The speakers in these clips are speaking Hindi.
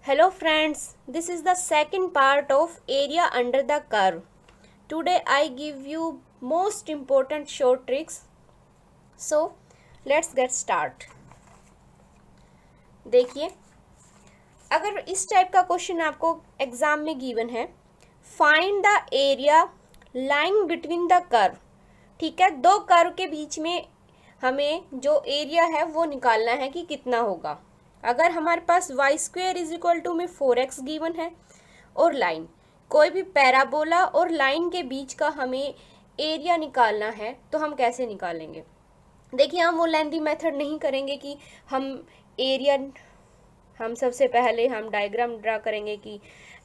Hello friends, this is the second part of area under the curve. Today I give you most important short tricks. So let's get start. देखिए, अगर इस टाइप का क्वेश्चन आपको एग्जाम में गिवन है, find the area lying between the curve. ठीक है, दो कर्व के बीच में हमें जो एरिया है वो निकालना है कि कितना होगा. अगर हमारे पास Y square is equal to में 4x गिवन है और लाइन, कोई भी पैराबोला और लाइन के बीच का हमें एरिया निकालना है तो हम कैसे निकालेंगे. देखिए, हम वो लेंथी मेथड नहीं करेंगे कि हम सबसे पहले हम डायग्राम ड्रा करेंगे कि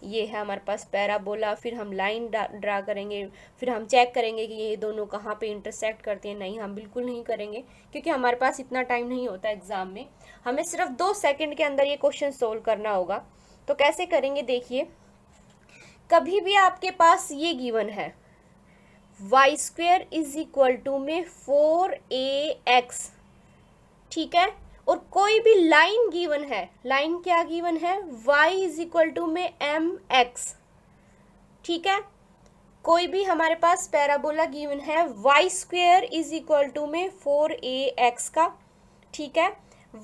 ये है हमारे पास पैराबोला, फिर हम लाइन ड्रा करेंगे, फिर हम चेक करेंगे कि ये दोनों कहाँ पे इंटरसेक्ट करते हैं. नहीं, हम बिल्कुल नहीं करेंगे क्योंकि हमारे पास इतना टाइम नहीं होता एग्जाम में. हमें सिर्फ 2 सेकंड के अंदर ये क्वेश्चन सोल्व करना होगा. तो कैसे करेंगे, देखिए, कभी भी आपके पास ये गिवन है y square is equal to में 4ax. ठीक है, और कोई भी लाइन गिवन है, लाइन क्या गिवन है, y इज इक्वल टू में mx. ठीक है, कोई भी हमारे पास पैराबोला गिवन है y square is equal to में 4ax का. ठीक है,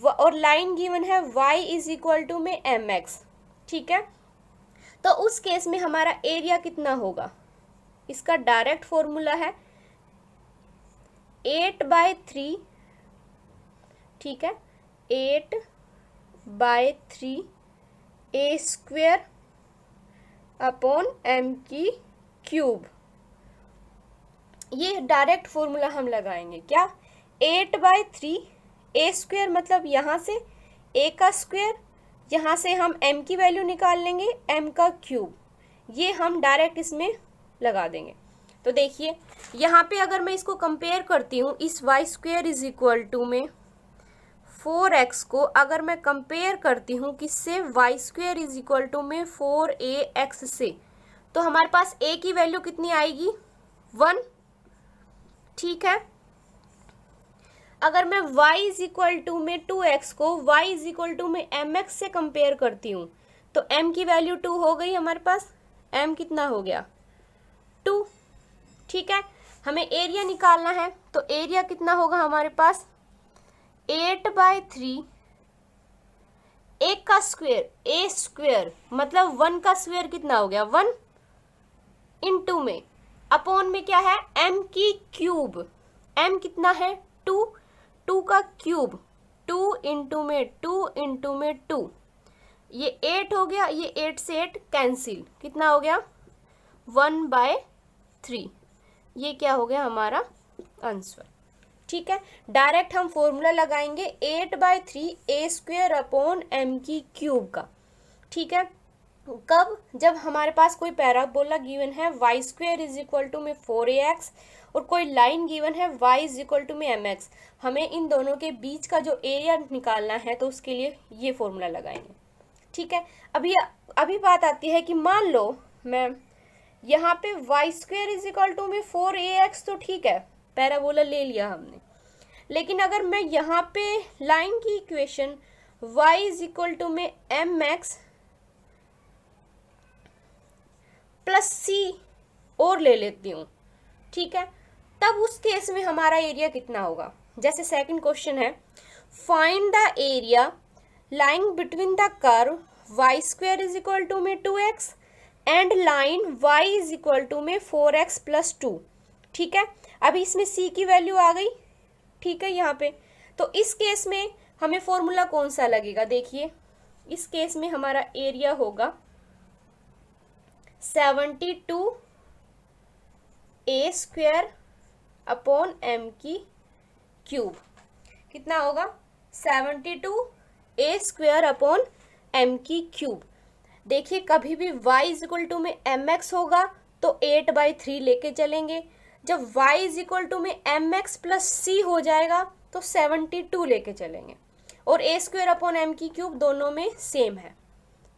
और लाइन गिवन है y इज इक्वल टू में mx. ठीक है, तो उस केस में हमारा एरिया कितना होगा, इसका डायरेक्ट फॉर्मूला है 8/3. ठीक है, 8/3 a स्क्वेयर अपॉन m की क्यूब. ये डायरेक्ट फॉर्मूला हम लगाएंगे. क्या, 8/3 a स्क्वेयर मतलब यहाँ से a का स्क्वेयर, यहाँ से हम m की वैल्यू निकाल लेंगे m का क्यूब. ये हम डायरेक्ट इसमें लगा देंगे. तो देखिए, यहाँ पे अगर मैं इसको कंपेयर करती हूँ, इस y square is equal to में 4x को अगर मैं कंपेयर करती हूँ किससे, y square is equal to में 4ax से, तो हमारे पास a की वैल्यू कितनी आएगी, 1. ठीक है, अगर मैं y इज इक्वल टू में 2x को y इज इक्वल टू में mx से कंपेयर करती हूँ तो m की वैल्यू 2 हो गई हमारे पास. m कितना हो गया, 2. ठीक है, हमें एरिया निकालना है तो एरिया कितना होगा हमारे पास, 8/3 a का स्क्वेयर, a स्क्वेयर मतलब 1 का स्क्वेयर कितना हो गया, 1 इंटू में अपॉन में क्या है, m की क्यूब. m कितना है, 2. 2 का क्यूब, 2 इंटू में 2 इंटू में 2, ये 8 हो गया. ये 8 से 8 कैंसिल, कितना हो गया, 1/3. ये क्या हो गया हमारा आंसर. ठीक है, डायरेक्ट हम फॉर्मूला लगाएंगे 8/3 a स्क्वेयर अपॉन m की क्यूब का. ठीक है, कब, जब हमारे पास कोई पैराबोला गिवन है y square is equal to में 4ax और कोई लाइन गिवन है y इज इक्वल टू में mx. हमें इन दोनों के बीच का जो एरिया निकालना है तो उसके लिए ये फॉर्मूला लगाएंगे. ठीक है, अभी बात आती है कि मान लो मैं यहाँ पे y square is equal to में 4ax, तो ठीक है, पैराबोला ले लिया हमने. लेकिन अगर मैं यहाँ पे लाइन की equation y is equal to में mx प्लस c और ले लेती हूँ, ठीक है, तब उस केस में हमारा एरिया कितना होगा. जैसे सेकंड क्वेश्चन है, find the area lying between the curve y square is equal to में 2x and line y is equal to में 4x प्लस 2. ठीक है, अभी इसमें c की वैल्यू आ गई. ठीक है, यहाँ पे तो इस केस में हमें फॉर्मूला कौन सा लगेगा, देखिए, इस केस में हमारा एरिया होगा 72 a स्क्वेयर अपॉन m की क्यूब. कितना होगा, 72 a स्क्वेयर अपॉन m की क्यूब. देखिए, कभी भी y इज इक्वल टू में mx होगा तो 8/3 लेके चलेंगे. जब y इज इक्वल टू में mx प्लस c हो जाएगा तो 72 लेके चलेंगे. और a स्क्वेयर अपॉन m की क्यूब दोनों में सेम है.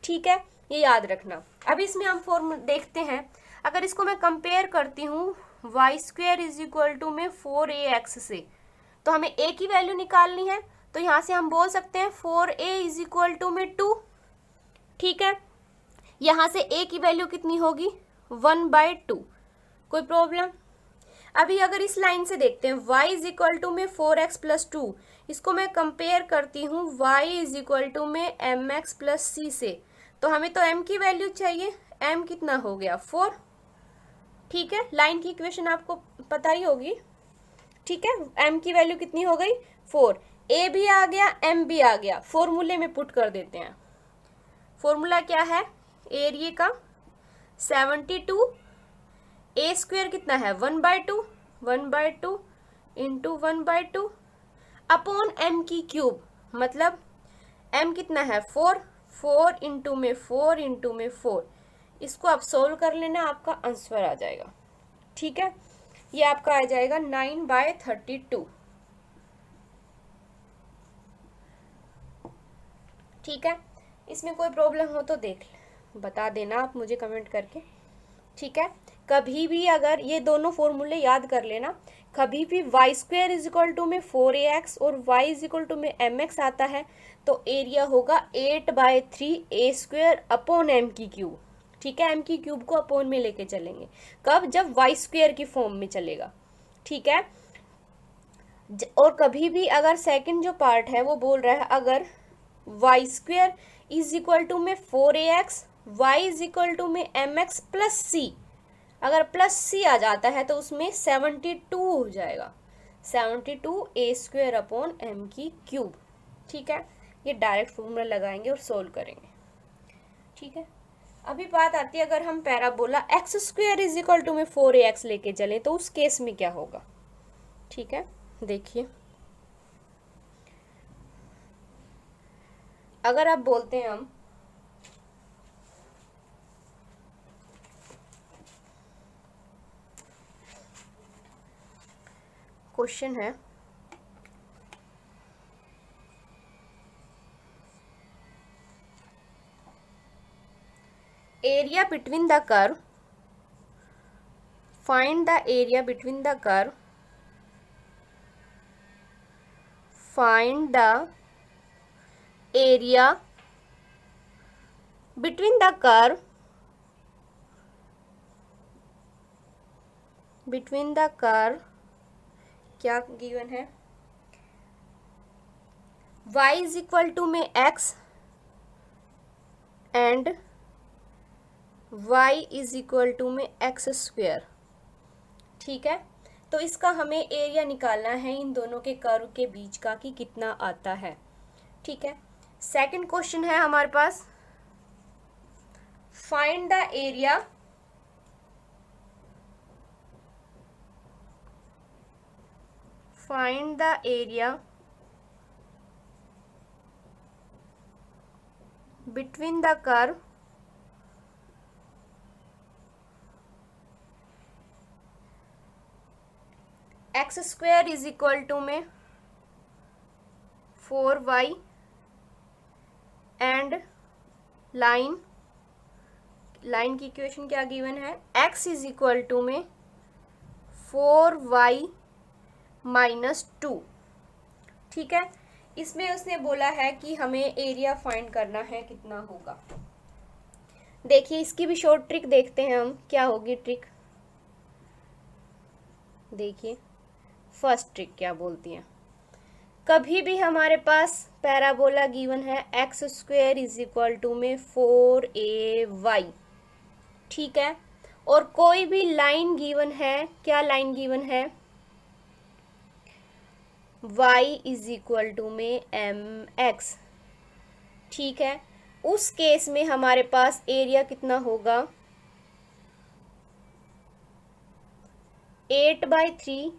ठीक है, ये याद रखना. अभी इसमें हम फॉर्मूला देखते हैं. अगर इसको मैं कंपेयर करती हूँ y square is equal to में 4ax से, तो हमें a की वैल्यू निकालनी है. तो यहाँ से हम बोल सकते हैं 4a इज इक्वल टू में 2. ठीक है, यहाँ से a की वैल्यू कितनी होगी 1/2, कोई प्रॉब्लम। अभी अगर इस लाइन से देखते हैं y इज इक्वल टू में 4x प्लस 2, इसको मैं कंपेयर करती हूँ y इज इक्वल टू में mx प्लस c से, तो हमें तो m की वैल्यू चाहिए, m कितना हो गया 4। ठीक है, लाइन की इक्वेशन आपको पता ही होगी। ठीक है, m की वैल्यू कितनी हो गई 4, a भी आ गया m भी आ गया, फॉर्मूले में पुट कर देते हैं। फॉर्मूला क्या है एरिया का 72, a स्क्वेयर कितना है 1/2 इंटू 1/2 अपॉन m की क्यूब, मतलब m कितना है 4 इंटू में 4, इसको आप सोल्व कर लेना, आपका आंसर आ जाएगा। ठीक है, ये आपका आ जाएगा 9/32। ठीक है, इसमें कोई प्रॉब्लम हो तो बता देना आप मुझे कमेंट करके। ठीक है, कभी भी अगर ये दोनों फॉर्मूले याद कर लेना, कभी भी y square is equal to में 4ax और y इज इक्वल टू में mx आता है तो एरिया होगा 8/3 a स्क्वेयर अपॉन m की क्यूब। ठीक है, m की क्यूब को अपॉन में लेके चलेंगे, कब, जब y स्क्वेयर की फॉर्म में चलेगा। ठीक है, और कभी भी अगर सेकंड जो पार्ट है वो बोल रहा है अगर y square is equal to में 4ax, y is equal to में mx प्लस c, अगर प्लस c आ जाता है तो उसमें 72 हो जाएगा, 72 a स्क्वेयर अपॉन m की क्यूब। ठीक है, ये डायरेक्ट फॉर्मूला लगाएंगे और सोल्व करेंगे। ठीक है, अभी बात आती है अगर हम parabola x square is equal to में 4ax लेके चलें तो उस केस में क्या होगा। ठीक है, देखिए अगर आप बोलते हैं हम क्वेश्चन है area between the curve, find the area between the curve, find the area between the curve, between the curve क्या गिवन है y इज इक्वल टू में x and y is equal to में x स्क्वेयर। ठीक है, तो इसका हमें एरिया निकालना है इन दोनों के कर्व के बीच का कि कितना आता है। ठीक है, सेकंड क्वेश्चन है हमारे पास find the area between the curve x square is equal to में 4y एंड लाइन की इक्वेशन क्या गिवन है x इज इक्वल टू में 4y माइनस 2। ठीक है, इसमें उसने बोला है कि हमें एरिया फाइंड करना है कितना होगा। देखिए इसकी भी शॉर्ट ट्रिक देखते हैं हम, क्या होगी ट्रिक। देखिए फर्स्ट ट्रिक क्या बोलती है, कभी भी हमारे पास पैराबोला गिवन है x square is equal to में 4ay। ठीक है, और कोई भी लाइन गिवन है, क्या लाइन गिवन है y इज इक्वल टू में mx। ठीक है, उस केस में हमारे पास एरिया कितना होगा 8/3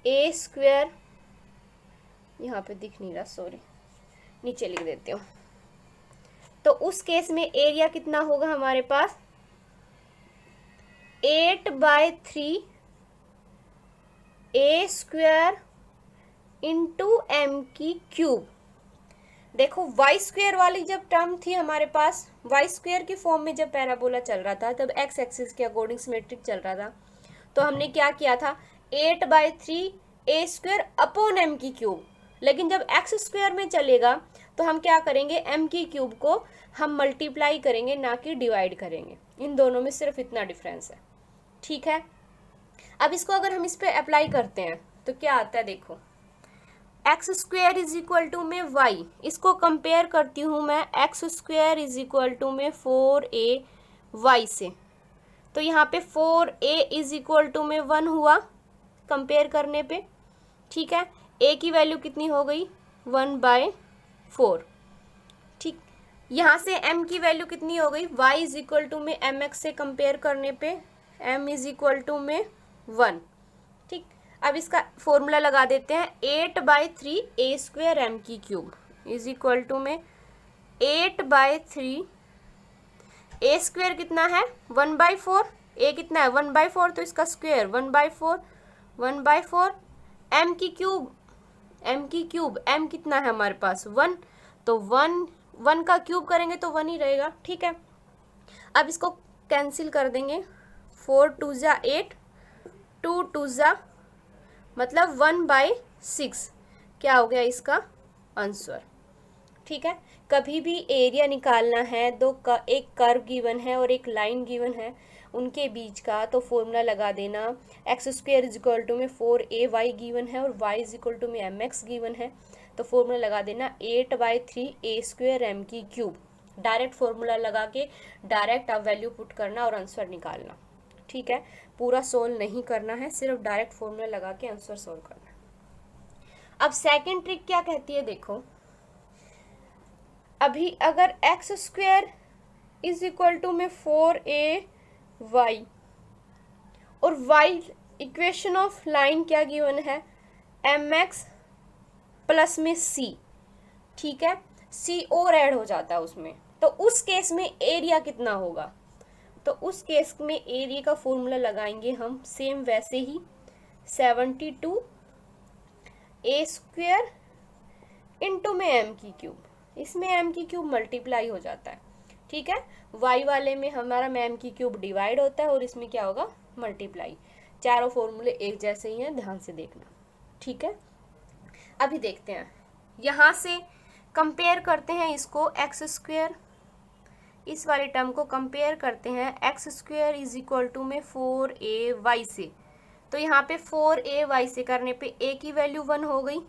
a स्क्वेयर, यहाँ पे दिख नहीं रहा सॉरी, नीचे लिख देती हूँ। तो उस केस में एरिया कितना होगा हमारे पास 8/3 a स्क्वेयर इंटू m की क्यूब। देखो y स्क्वेयर वाली जब टर्म थी हमारे पास, y स्क्वेयर की फॉर्म में जब पैराबोला चल रहा था तब x एक्सिस के अकॉर्डिंग सिमेट्रिक चल रहा था, तो हमने क्या किया था 8/3 a स्क्वेयर अपॉन m की क्यूब। लेकिन जब x स्क्वेयर में चलेगा तो हम क्या करेंगे, एम की क्यूब को हम मल्टीप्लाई करेंगे, ना कि डिवाइड करेंगे। इन दोनों में सिर्फ इतना डिफरेंस है, ठीक है। अब इसको अगर हम इस पे अप्लाई करते हैं तो क्या आता है, देखो x square is equal to में वाई, इसको कंपेयर करती हूँ मैं x square is equal to में 4a वाई से, तो यहाँ पे 4a इज इक्वल टू में 1 हुआ कंपेयर करने पे, ठीक है। a की वैल्यू कितनी हो गई 1/4, ठीक। यहाँ से m की वैल्यू कितनी हो गई, y इज इक्वल टू में mx से कंपेयर करने पे m इज इक्वल टू में 1, ठीक। अब इसका फॉर्मूला लगा देते हैं, 8/3 a स्क्वेयर एम की क्यूब इज इक्वल टू में 8/3 a स्क्वेयर कितना है 1/4, a कितना है 1/4, तो इसका स्क्वेयर 1/4 m की क्यूब m कितना है हमारे पास 1, तो 1 का क्यूब करेंगे तो 1 ही रहेगा, ठीक है। अब इसको कैंसिल कर देंगे, 4 2 जा 8, 2 2 जा मतलब 1/6, क्या हो गया इसका आंसर, ठीक है। कभी भी एरिया निकालना है, एक कर्व गिवन है और एक लाइन गिवन है, उनके बीच का तो फॉर्मूला लगा देना, x square is equal to में 4ay गिवन है और y इज इक्वल टू में mx गिवन है, तो फॉर्मूला लगा देना 8/3 a स्क्वेयर एम की क्यूब। डायरेक्ट फॉर्मूला लगा के डायरेक्ट आप वैल्यू पुट करना और आंसर निकालना, ठीक है। पूरा सोल्व नहीं करना है, सिर्फ डायरेक्ट फॉर्मूला लगा के आंसर सोल्व करना। अब सेकेंड ट्रिक क्या कहती है, देखो अभी अगर x square is equal to में 4ay और y इक्वेशन ऑफ लाइन क्या गिवन है mx प्लस में c, ठीक है, c और ऐड हो जाता है उसमें, तो उस केस में एरिया कितना होगा, तो उस केस में एरिया का फॉर्मूला लगाएंगे हम सेम वैसे ही 72 a स्क्वेयर इंटू में m की क्यूब, इसमें m की क्यूब मल्टीप्लाई हो जाता है, ठीक है। y वाले में हमारा m की क्यूब डिवाइड होता है और इसमें क्या होगा मल्टीप्लाई। चारों फॉर्मूले एक जैसे ही हैं, ध्यान से देखना, ठीक है। अभी देखते हैं, यहाँ से कंपेयर करते हैं इसको एक्स स्क्वेयर, इस वाले टर्म को कंपेयर करते हैं x square is equal to में 4ay से, तो यहाँ पे 4ay से करने पे a की वैल्यू 1 हो गई,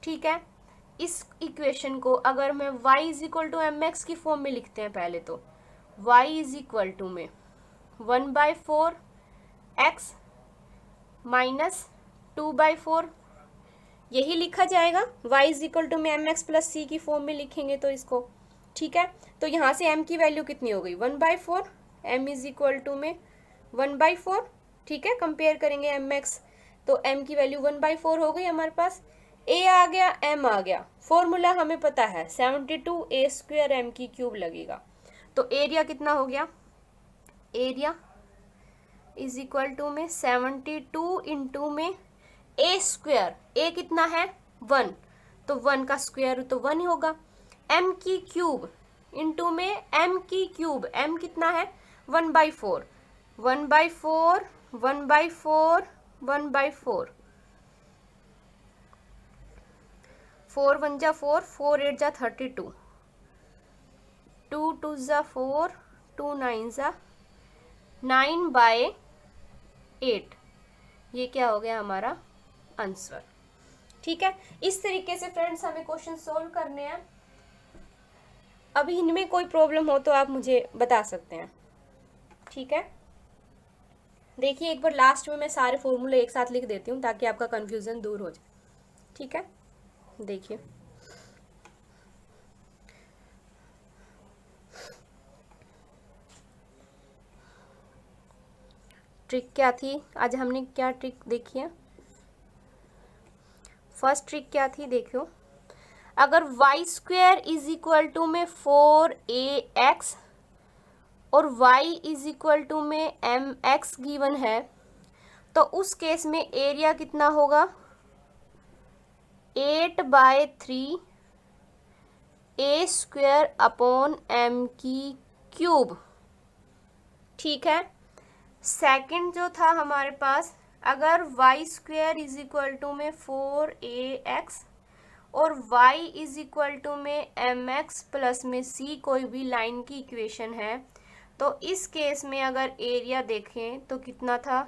ठीक है। इस इक्वेशन को अगर मैं y is equal to mx की फॉर्म में लिखते हैं पहले, तो y इज इक्वल टू में 1/4 x माइनस 2/4 यही लिखा जाएगा, y इज इक्वल टू में mx प्लस c की फॉर्म में लिखेंगे तो इसको, ठीक है। तो यहाँ से m की वैल्यू कितनी हो गई 1/4, m इज इक्वल टू में 1/4, ठीक है। कंपेयर करेंगे mx, तो m की वैल्यू 1/4 हो गई हमारे पास, a आ गया m आ गया, फॉर्मूला हमें पता है 72 a स्क्वेयर m की क्यूब लगेगा, तो एरिया कितना हो गया, एरिया इज इक्वल टू में 72 इंटू में a स्क्वेयर, a कितना है 1, तो 1 का स्क्वेयर तो 1 ही होगा, m की क्यूब इंटू में m की क्यूब, m कितना है 1/4, 1/4 1/4 1/4, 4 1 जा 4, 4 8 जा 32, 2 2 जा 4, 2 9 जा 9/8, ये क्या हो गया हमारा आंसर, ठीक है। इस तरीके से फ्रेंड्स हमें क्वेश्चन सोल्व करने हैं। अभी इनमें कोई प्रॉब्लम हो तो आप मुझे बता सकते हैं, ठीक है। देखिए एक बार लास्ट में मैं सारे फॉर्मूले एक साथ लिख देती हूँ ताकि आपका कंफ्यूजन दूर हो जाए, ठीक है। देखिए ट्रिक क्या थी, आज हमने क्या ट्रिक देखी है। फर्स्ट ट्रिक क्या थी, देखो अगर y square is equal to में 4ax और y इज इक्वल टू में mx गिवन है, तो उस केस में एरिया कितना होगा 8/3 a स्क्वेयर अपॉन m की क्यूब, ठीक है। सेकंड जो था हमारे पास, अगर y square is equal to में 4ax और y इज इक्वल टू में एम एक्स प्लस में c कोई भी लाइन की इक्वेशन है, तो इस केस में अगर एरिया देखें तो कितना था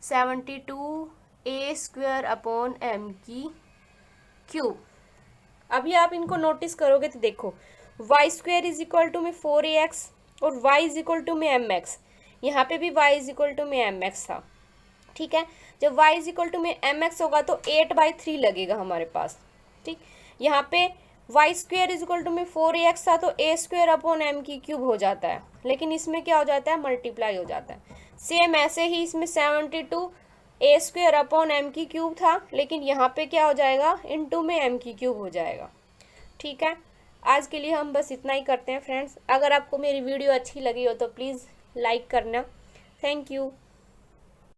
72 a स्क्वायर अपॉन m की क्यूब। अभी आप इनको नोटिस करोगे तो देखो y square is equal to में 4ax और y इज इक्वल टू में एम एक्स, यहाँ पे भी y इज इक्वल टू में एम एक्स था, ठीक है। जब y इज इक्वल टू में एम एक्स होगा तो 8/3 लगेगा हमारे पास, ठीक। यहाँ पे y square is equal to में 4ax था तो a स्क्वायर अपॉन m की क्यूब हो जाता है, लेकिन इसमें क्या हो जाता है मल्टीप्लाई हो जाता है। सेम ऐसे ही इसमें 72 a स्क्वायर अपॉन m की क्यूब था, लेकिन यहाँ पे क्या हो जाएगा इनटू में m की क्यूब हो जाएगा, ठीक है। आज के लिए हम बस इतना ही करते हैं फ्रेंड्स। अगर आपको मेरी वीडियो अच्छी लगी हो तो प्लीज़ लाइक करना। Thank you.